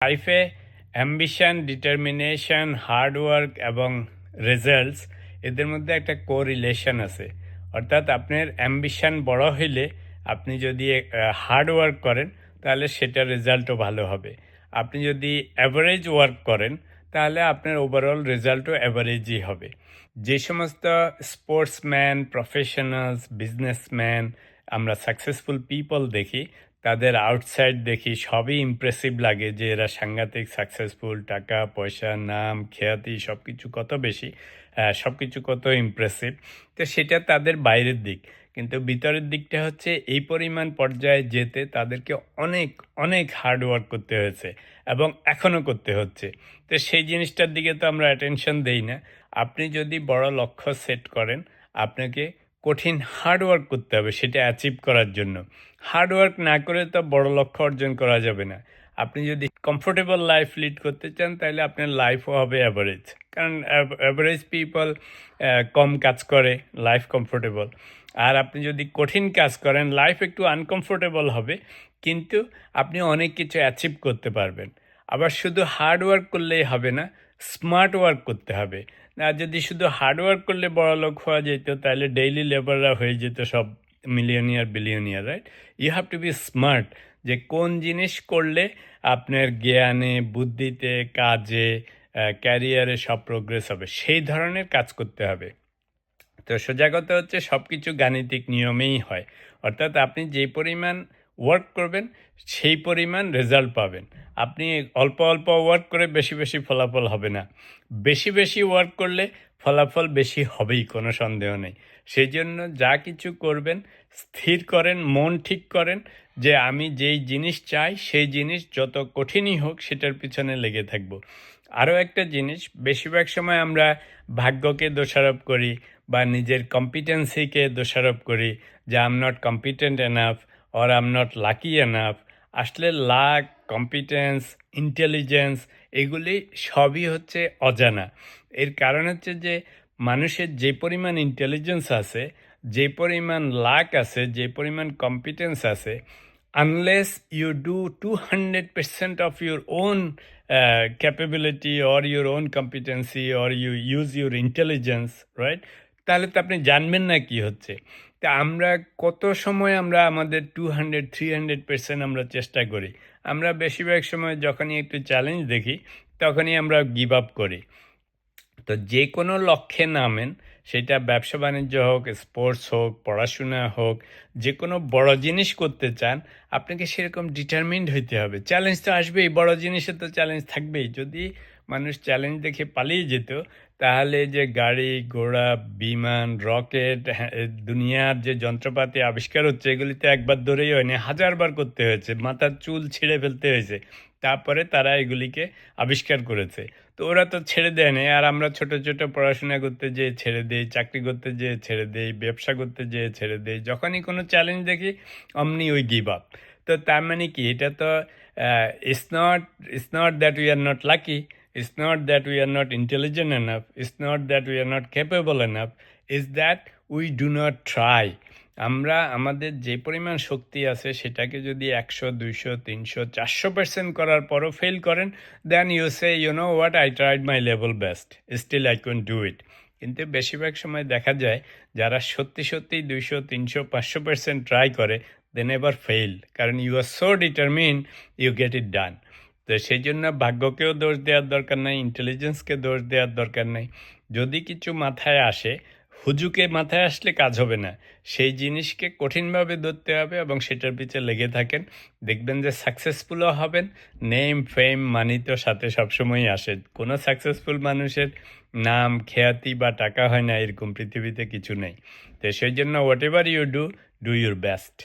লাইফে ambition, determination, hard work এবং results এদের মধ্যে একটা কোরিলেশন আছে। অর্থাৎ আপনার অ্যাম্বিশন বড় হইলে আপনি যদি হার্ডওয়ার্ক করেন তাহলে সেটার রেজাল্টও ভালো হবে। আপনি যদি অ্যাভারেজ ওয়ার্ক করেন তাহলে আপনার ওভারঅল রেজাল্টও অ্যাভারেজই হবে। যে সমস্ত স্পোর্টসম্যান, প্রফেশনালস, বিজনেসম্যান আমরা সাকসেসফুল পিপল দেখি, তাদের আউটসাইড দেখি সবই ইমপ্রেসিভ লাগে যে এরা সাংঘাতিক সাকসেসফুল, টাকা পয়সা, নাম, খ্যাতি সব কিছু কত বেশি, সব কিছু কত ইমপ্রেসিভ। তো সেটা তাদের বাইরের দিক, কিন্তু ভিতরের দিকটা হচ্ছে এই পরিমাণ পর্যায়ে যেতে তাদেরকে অনেক অনেক হার্ডওয়ার্ক করতে হয়েছে এবং এখনও করতে হচ্ছে। তো সেই জিনিসটার দিকে তো আমরা অ্যাটেনশন দেই না। আপনি যদি বড় লক্ষ্য সেট করেন, আপনাকে কঠিন হার্ডওয়ার্ক করতে হবে সেটা অ্যাচিভ করার জন্য। হার্ডওয়ার্ক না করে তো বড় লক্ষ্য অর্জন করা যাবে না। আপনি যদি কমফোর্টেবল লাইফ লিড করতে চান তাহলে আপনার লাইফও হবে অ্যাভারেজ। কারণ অ্যাভারেজ পিপল কম কাজ করে, লাইফ কমফোর্টেবল। আর আপনি যদি কঠিন কাজ করেন লাইফ একটু আনকমফোর্টেবল হবে, কিন্তু আপনি অনেক কিছু অ্যাচিভ করতে পারবেন। আবার শুধু হার্ড ওয়ার্ক করলেই হবে না, স্মার্ট ওয়ার্ক করতে হবে। আর যদি শুধু হার্ড ওয়ার্ক করলে বড়লোক হওয়া যেত তাহলে ডেইলি লেবাররা হয়ে যেত সব millionaire, billionaire, right? You have to be smart, যে কোন জিনিস করলে আপনার জ্ঞানে, বুদ্ধিতে, কাজে, ক্যারিয়ারে সব প্রোগ্রেস হবে, সেই ধরনের কাজ করতে হবে। তো সোজা কথা হচ্ছে সব কিছু গাণিতিক নিয়মেই হয়। অর্থাৎ আপনি যে পরিমাণ ওয়ার্ক করবেন সেই পরিমাণ রেজাল্ট পাবেন। আপনি অল্প অল্প ওয়ার্ক করে বেশি বেশি ফলাফল হবে না। বেশি বেশি ওয়ার্ক করলে ফলাফল বেশি হবেই, কোনো সন্দেহ নেই। সেই জন্য যা কিছু করবেন স্থির করেন, মন ঠিক করেন যে আমি যেই জিনিস চাই সেই জিনিস যত কঠিনই হোক সেটার পিছনে লেগে থাকব। আরও একটা জিনিস, বেশিরভাগ সময় আমরা ভাগ্যকে দোষারোপ করি বা নিজের কম্পিটেন্সিকে দোষারোপ করি যে I am not competent enough or I am not lucky enough. আসলে লাক, কম্পিটেন্স, ইন্টেলিজেন্স এগুলি সবই হচ্ছে অজানা। এর কারণ হচ্ছে যে মানুষের যে পরিমাণ ইন্টেলিজেন্স আছে, যে পরিমাণ লাক আছে, যে পরিমাণ কম্পিটেন্স আছে, unless you do 200% of your own capability or your own competency or you use your intelligence, right? তাহলে তো আপনি জানবেন না কি হচ্ছে। তা আমরা কত সময় আমরা আমাদের 200-300% আমরা চেষ্টা করি। আমরা বেশিরভাগ সময় যখনই একটু চ্যালেঞ্জ দেখি তখনই আমরা গিভ আপ করি। তো যে কোনো লক্ষ্যে নামেন, সেটা ব্যবসা বাণিজ্য হোক, স্পোর্টস হোক, পড়াশোনা হোক, যে কোনো বড় জিনিস করতে চান আপনাকে সেরকম ডিটারমিন্ড হইতে হবে। চ্যালেঞ্জ তো আসবেই, বড় জিনিসে তো চ্যালেঞ্জ থাকবেই। যদি মানুষ চ্যালেঞ্জ দেখে পালিয়ে যেত তাহলে যে গাড়ি ঘোড়া, বিমান, রকেট, হ্যাঁ, দুনিয়ার যে যন্ত্রপাতি আবিষ্কার হচ্ছে এগুলিতে একবার ধরেই হয়নি, হাজারবার করতে হয়েছে, মাথার চুল ছিঁড়ে ফেলতে হয়েছে, তারপরে তারা এগুলিকে আবিষ্কার করেছে। তো ওরা তো ছেড়ে দেয় না। আর আমরা ছোট ছোট পড়াশোনা করতে যেয়ে ছেড়ে দেই, চাকরি করতে যেয়ে ছেড়ে দেই, ব্যবসা করতে যেয়ে ছেড়ে দেই। যখনই কোনো চ্যালেঞ্জ দেখি অমনি ওই গিভ আপ। তো তার মানে কি, এটা তো it's not that we are not lucky, it's not that we are not intelligent enough, it's not that we are not capable enough, it's that we do not try. আমরা আমাদের যে পরিমাণ শক্তি আছে সেটাকে যদি 100, 200, 300, 400% করার পরও ফেল করেন, then you say you know what, I tried my level best, still I can do it. কিন্তু বেশিরভাগ সময় দেখা যায় যারা সত্যি সত্যি 200, 300, 500% ট্রাই করে দে নেভার ফেইল, কারণ you are so determine, you get it done. তো সেই জন্য ভাগ্যকেও দোষ দেওয়ার দরকার নাই, ইন্টেলিজেন্সকে দোষ দেওয়ার দরকার নাই। যদি কিছু মাথায় আসে, হুজুকে মাথায় আসলে কাজ হবে না, সেই জিনিসকে কঠিনভাবে ধরতে হবে এবং সেটার পিছে লেগে থাকেন, দেখবেন যে সাকসেসফুলও হবেন। নেম, ফেম, মানি তো সাথে সবসময়ই আসে। কোনো সাকসেসফুল মানুষের নাম, খ্যাতি বা টাকা হয় না এরকম পৃথিবীতে কিছু নেই। তো সেই জন্য whatever you do, do your best.